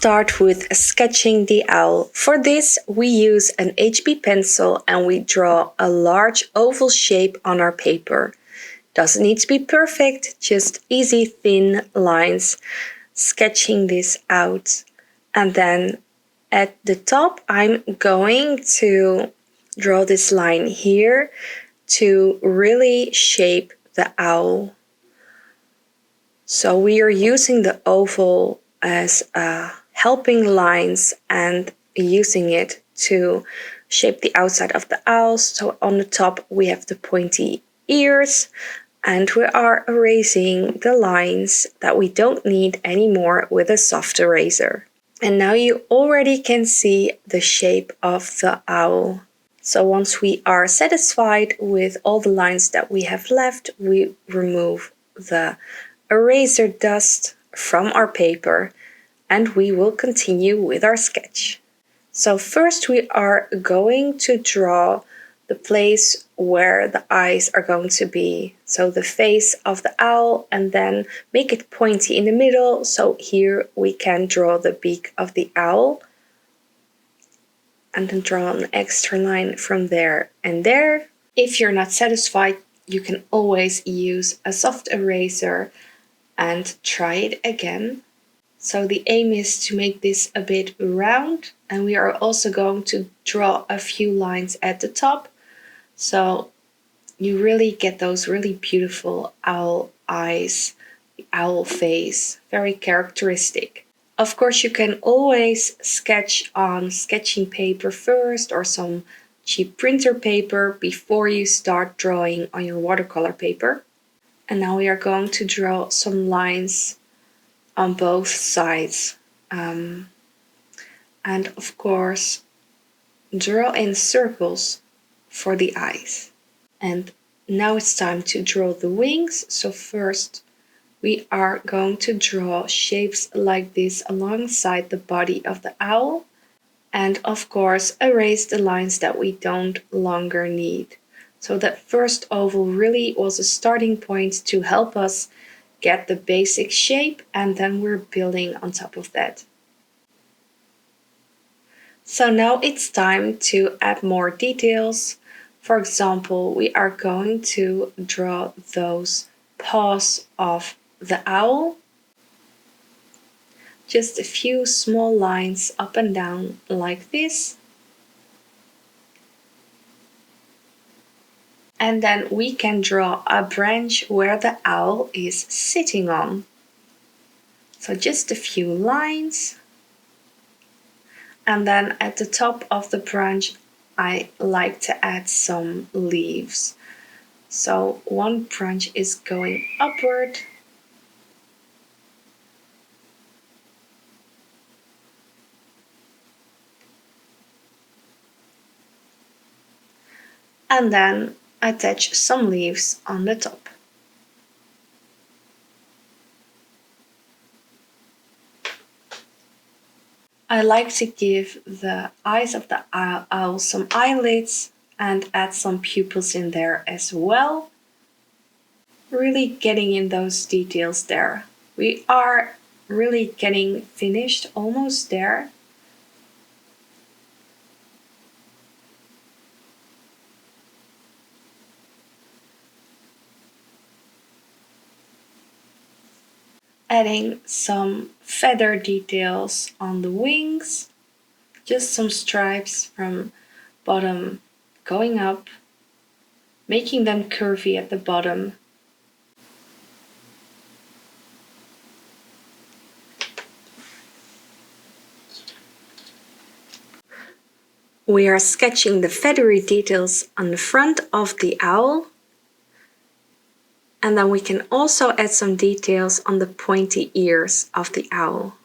start with sketching the owl. For this, we use an HB pencil and we draw a large oval shape on our paper. Doesn't need to be perfect, just easy thin lines, sketching this out. And then at the top, I'm going to draw this line here to really shape the owl. So we are using the oval as helping lines and using it to shape the outside of the owl. So on the top we have the pointy ears, and we are erasing the lines that we don't need anymore with a soft eraser. And now you already can see the shape of the owl. So once we are satisfied with all the lines that we have left, we remove the eraser dust from our paper and we will continue with our sketch. So first we are going to draw the place where the eyes are going to be. So the face of the owl, and then make it pointy in the middle. So here we can draw the beak of the owl. And then draw an extra line from there and there. If you're not satisfied, you can always use a soft eraser and try it again. So the aim is to make this a bit round, and we are also going to draw a few lines at the top. So you really get those really beautiful owl eyes, the owl face, very characteristic. Of course, you can always sketch on sketching paper first or some cheap printer paper before you start drawing on your watercolor paper. And now we are going to draw some lines on both sides. And of course, draw in circles for the eyes. And now it's time to draw the wings. So first, we are going to draw shapes like this alongside the body of the owl. And of course, erase the lines that we don't longer need. So that first oval really was a starting point to help us get the basic shape, and then we're building on top of that. So now it's time to add more details. For example, we are going to draw those paws of the owl. Just a few small lines up and down like this. And then we can draw a branch where the owl is sitting on. So just a few lines. And then at the top of the branch, I like to add some leaves. So one branch is going upward. And then attach some leaves on the top. I like to give the eyes of the owl some eyelids and add some pupils in there as well. Really getting in those details there. We are really getting finished, almost there. Adding some feather details on the wings, just some stripes from bottom going up, making them curvy at the bottom. We are sketching the feathery details on the front of the owl. And then we can also add some details on the pointy ears of the owl.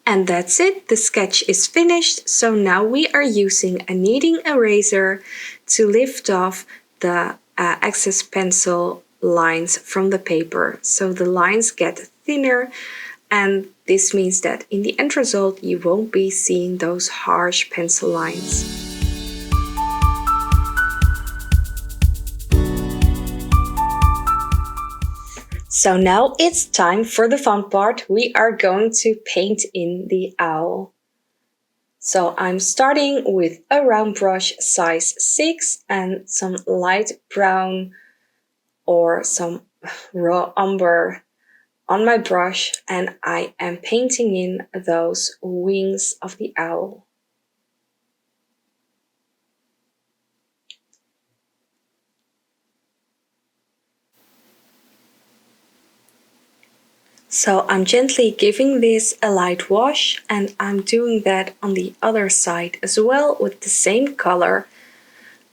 And that's it, the sketch is finished. So now we are using a kneading eraser to lift off the excess pencil lines from the paper. So the lines get thinner, and this means that in the end result you won't be seeing those harsh pencil lines. So now it's time for the fun part. We are going to paint in the owl. So I'm starting with a round brush size 6 and some light brown or some raw umber on my brush, and I am painting in those wings of the owl. So I'm gently giving this a light wash, and I'm doing that on the other side as well with the same color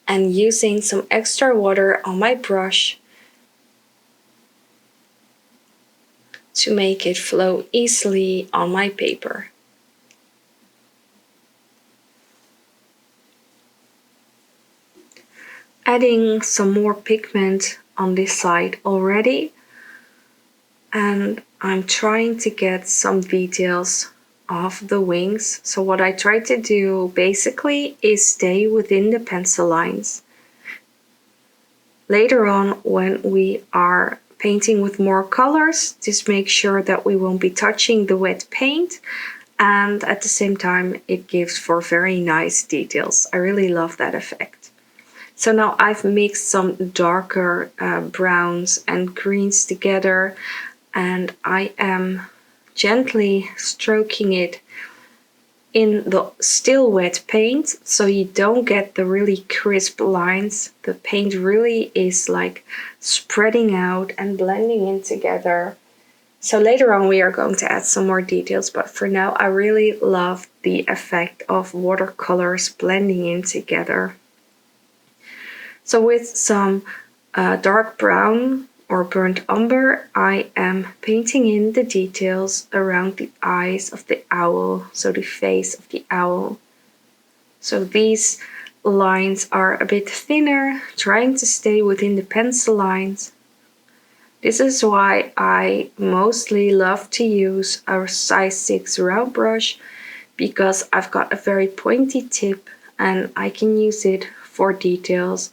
and using some extra water on my brush to make it flow easily on my paper. Adding some more pigment on this side already, and I'm trying to get some details of the wings. So what I try to do basically is stay within the pencil lines. Later on, when we are painting with more colors, just make sure that we won't be touching the wet paint, and at the same time it gives for very nice details. I really love that effect. So now I've mixed some darker browns and greens together, and I am gently stroking it in the still wet paint so you don't get the really crisp lines. The paint really is like spreading out and blending in together. So later on we are going to add some more details, but for now I really love the effect of watercolors blending in together. So with some dark brown or burnt umber, I am painting in the details around the eyes of the owl, so the face of the owl. So these lines are a bit thinner, trying to stay within the pencil lines. This is why I mostly love to use a size 6 round brush, because I've got a very pointy tip and I can use it for details.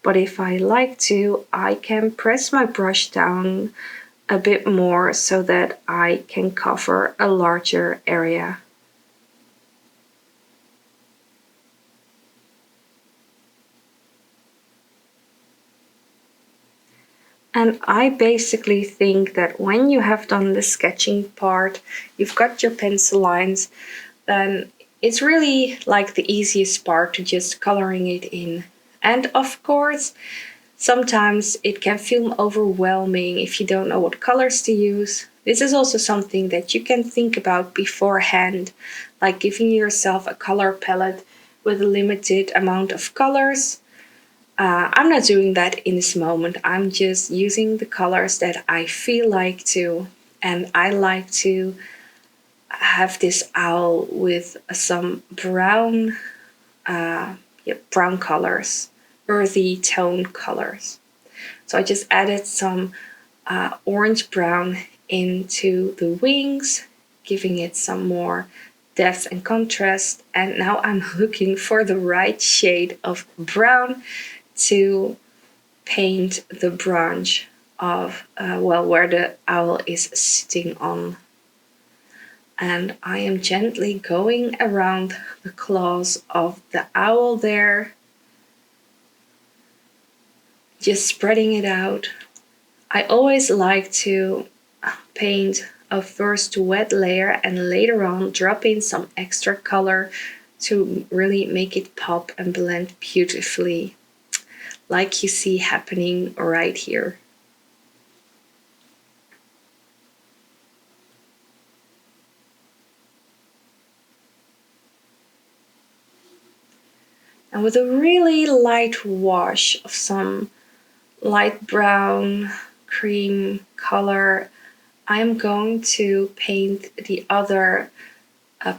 But if I like to, I can press my brush down a bit more so that I can cover a larger area. And I basically think that when you have done the sketching part, you've got your pencil lines, then it's really like the easiest part to just coloring it in. And of course, sometimes it can feel overwhelming if you don't know what colors to use. This is also something that you can think about beforehand, like giving yourself a color palette with a limited amount of colors. I'm not doing that in this moment. I'm just using the colors that I feel like to, and I like to have this owl with some brown, brown colors, earthy tone colors. So I just added some orange brown into the wings, giving it some more depth and contrast. And now I'm looking for the right shade of brown to paint the branch of, where the owl is sitting on. And I am gently going around the claws of the owl there, just spreading it out. I always like to paint a first wet layer and later on drop in some extra color to really make it pop and blend beautifully, like you see happening right here. And with a really light wash of some light brown cream color, I'm going to paint the other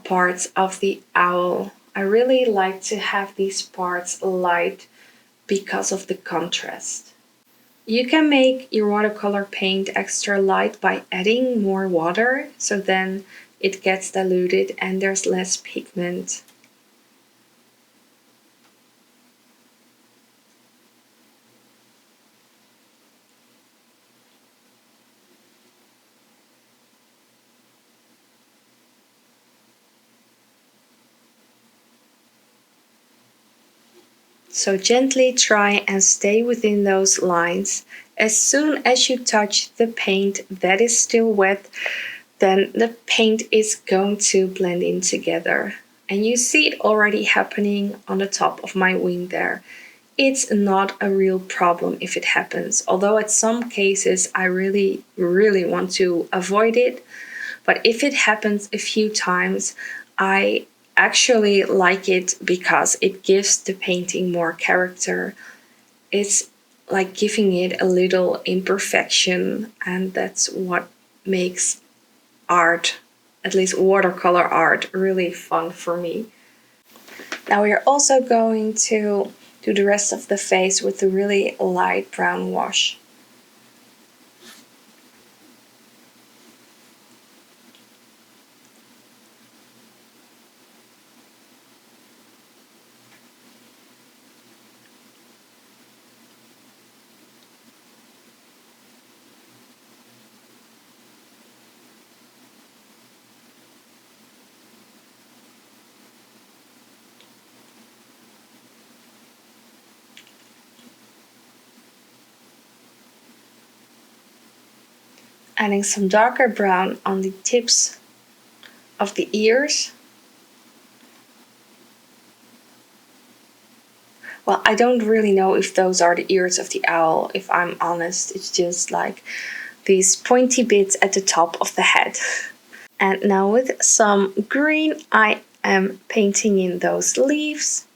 parts of the owl. I really like to have these parts light because of the contrast. You can make your watercolor paint extra light by adding more water, so then it gets diluted and there's less pigment. So gently try and stay within those lines. As soon as you touch the paint that is still wet, then the paint is going to blend in together. And you see it already happening on the top of my wing there. It's not a real problem if it happens, although at some cases I really want to avoid it. But if it happens a few times, I actually like it because it gives the painting more character. It's like giving it a little imperfection, and that's what makes art, at least watercolor art, really fun for me. Now we are also going to do the rest of the face with a really light brown wash. Adding some darker brown on the tips of the ears. Well, I don't really know if those are the ears of the owl, if I'm honest. It's just like these pointy bits at the top of the head. And now with some green, I am painting in those leaves.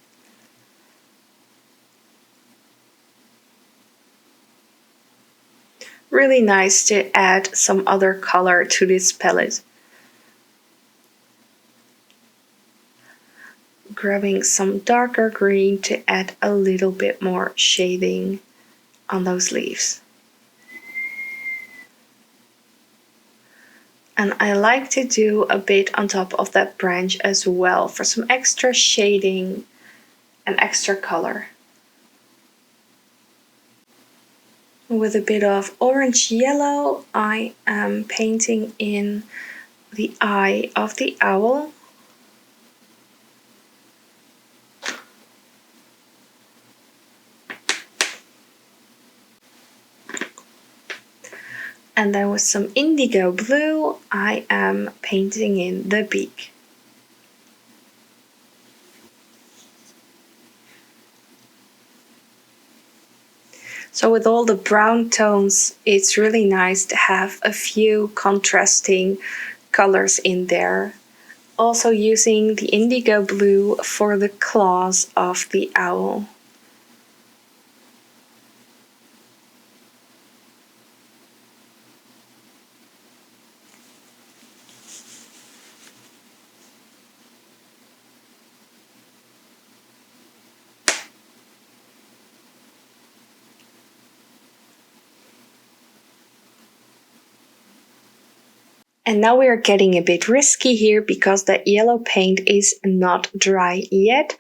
Really nice to add some other color to this palette. Grabbing some darker green to add a little bit more shading on those leaves. And I like to do a bit on top of that branch as well for some extra shading and extra color. With a bit of orange yellow, I am painting in the eye of the owl. And then with some indigo blue, I am painting in the beak. So with all the brown tones, it's really nice to have a few contrasting colors in there. Also using the indigo blue for the claws of the owl. And now we are getting a bit risky here because the yellow paint is not dry yet,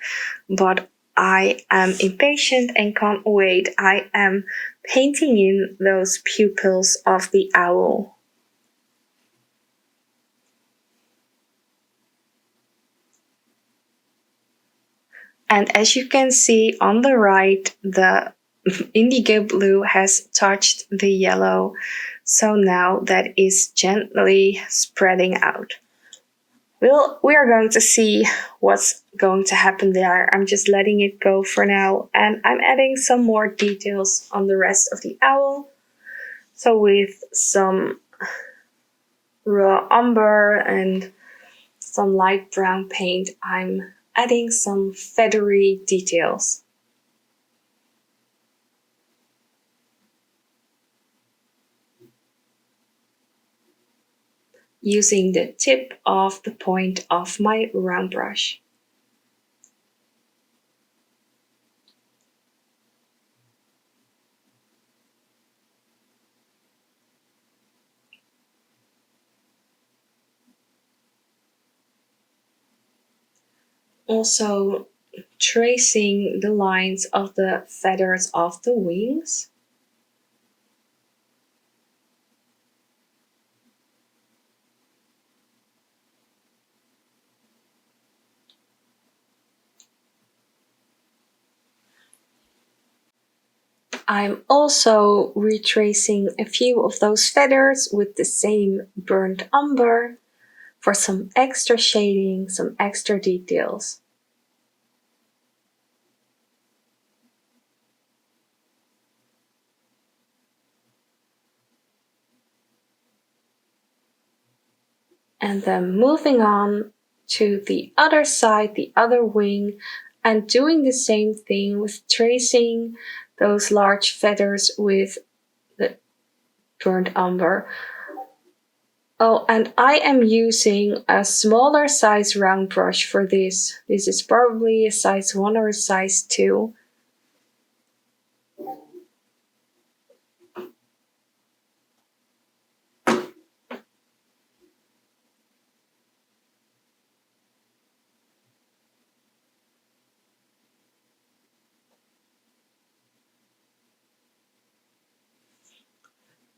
but I am impatient and can't wait. I am painting in those pupils of the owl. And as you can see on the right, the indigo blue has touched the yellow. So now that is gently spreading out. Well, we are going to see what's going to happen there. I'm just letting it go for now, and I'm adding some more details on the rest of the owl. So with some raw umber and some light brown paint, I'm adding some feathery details. Using the tip of the point of my round brush. Also tracing the lines of the feathers of the wings. I'm also retracing a few of those feathers with the same burnt umber for some extra shading, some extra details. And then moving on to the other side, the other wing, and doing the same thing with tracing those large feathers with the burnt umber. Oh, and I am using a smaller size round brush for this. This is probably a size 1 or a size 2.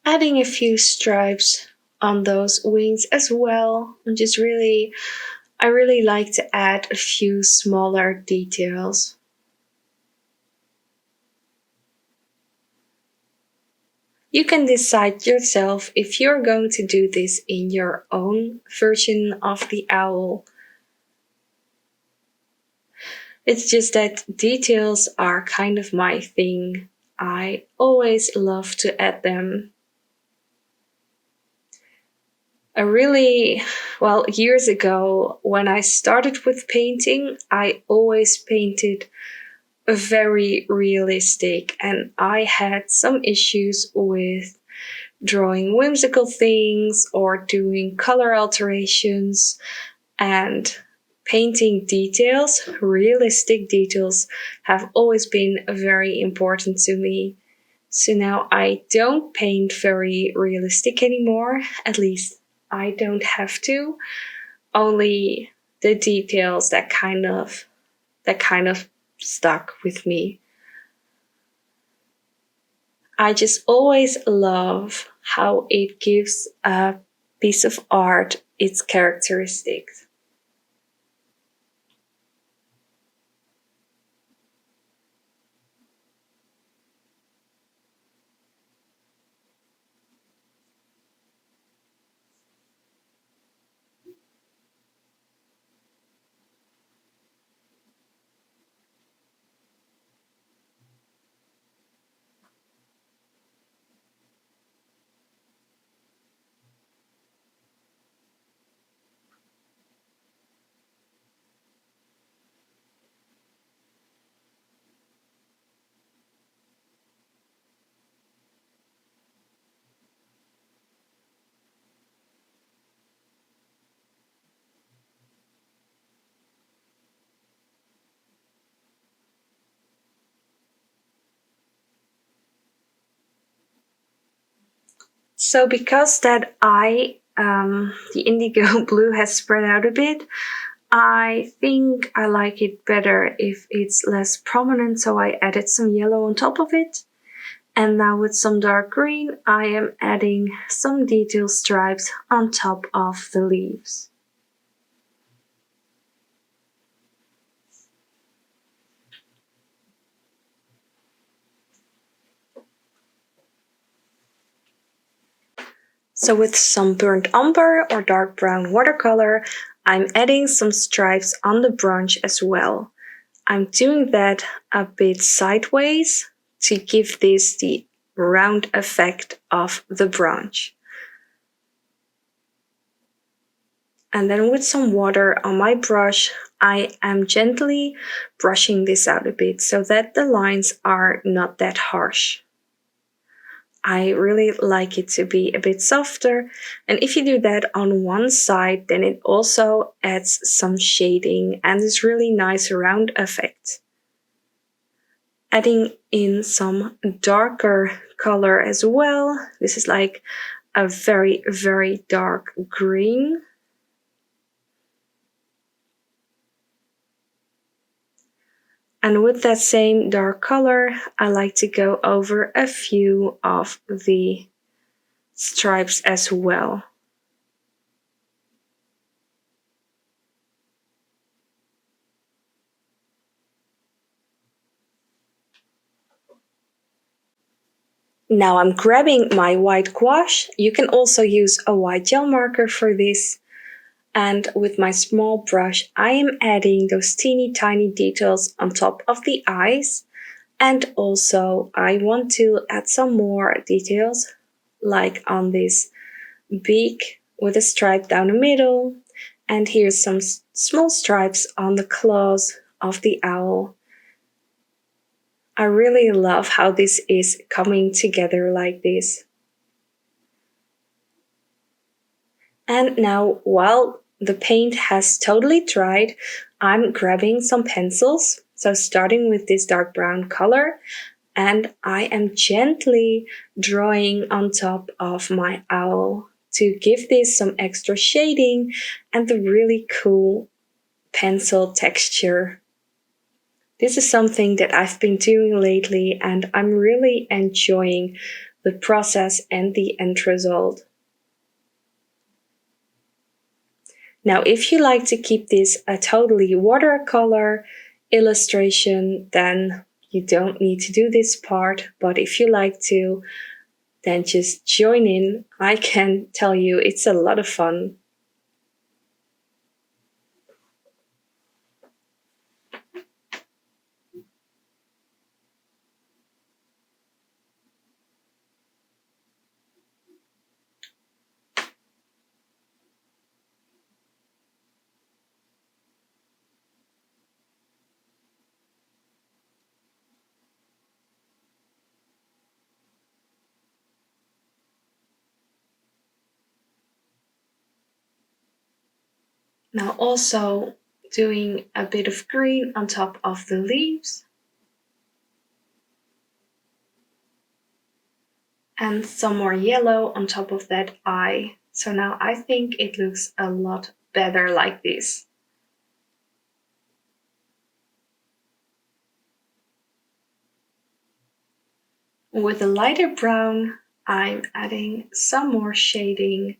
Adding a few stripes on those wings as well. I really like to add a few smaller details. You can decide yourself if you're going to do this in your own version of the owl. It's just that details are kind of my thing. I always love to add them. Years ago, when I started with painting, I always painted very realistic, and I had some issues with drawing whimsical things or doing color alterations, and painting details, realistic details, have always been very important to me. So now I don't paint very realistic anymore, at least I don't have to. Only the details that kind of stuck with me. I just always love how it gives a piece of art its characteristics. So because that the indigo blue has spread out a bit, I think I like it better if it's less prominent, so I added some yellow on top of it. And now with some dark green, I am adding some detail stripes on top of the leaves. So with some burnt umber or dark brown watercolor, I'm adding some stripes on the branch as well. I'm doing that a bit sideways to give this the round effect of the branch. And then with some water on my brush, I am gently brushing this out a bit so that the lines are not that harsh. I really like it to be a bit softer, and if you do that on one side, then it also adds some shading and this really nice round effect. Adding in some darker color as well. This is like a very, very dark green. And with that same dark color, I like to go over a few of the stripes as well. Now I'm grabbing my white gouache. You can also use a white gel marker for this. And with my small brush, I am adding those teeny tiny details on top of the eyes. And also I want to add some more details, like on this beak with a stripe down the middle. And here's some small stripes on the claws of the owl. I really love how this is coming together like this. And now, while the paint has totally dried, I'm grabbing some pencils. So starting with this dark brown color, and I am gently drawing on top of my owl to give this some extra shading and the really cool pencil texture. This is something that I've been doing lately, and I'm really enjoying the process and the end result. Now, if you like to keep this a totally watercolor illustration, then you don't need to do this part. But if you like to, then just join in. I can tell you it's a lot of fun. Now also doing a bit of green on top of the leaves. And some more yellow on top of that eye. So now I think it looks a lot better like this. With a lighter brown, I'm adding some more shading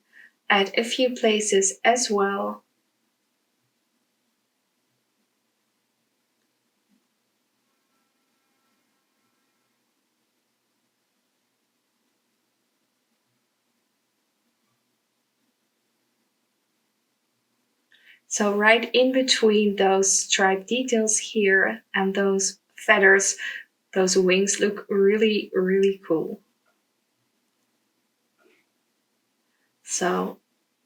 at a few places as well. So right in between those stripe details here and those feathers, those wings look really, really cool. So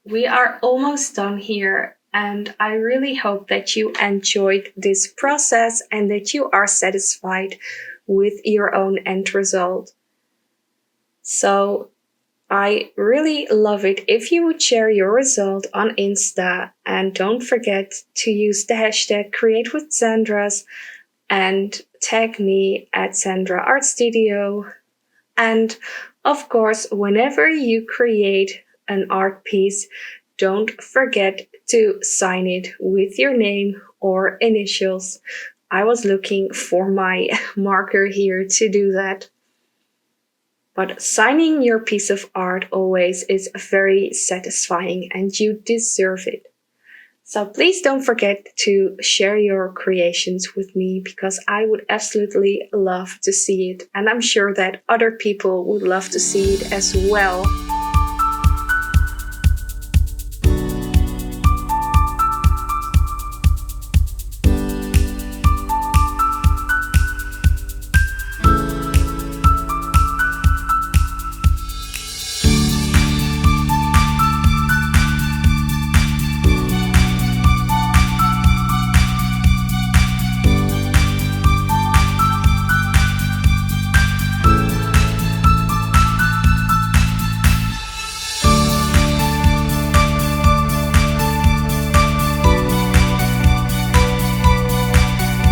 we are almost done here, and I really hope that you enjoyed this process and that you are satisfied with your own end result. So I really love it if you would share your result on Insta, and don't forget to use the hashtag #CreateWithSandras and tag me at Sandra Art Studio. And of course, whenever you create an art piece, don't forget to sign it with your name or initials. I was looking for my marker here to do that. But signing your piece of art always is very satisfying, and you deserve it. So please don't forget to share your creations with me, because I would absolutely love to see it. And I'm sure that other people would love to see it as well.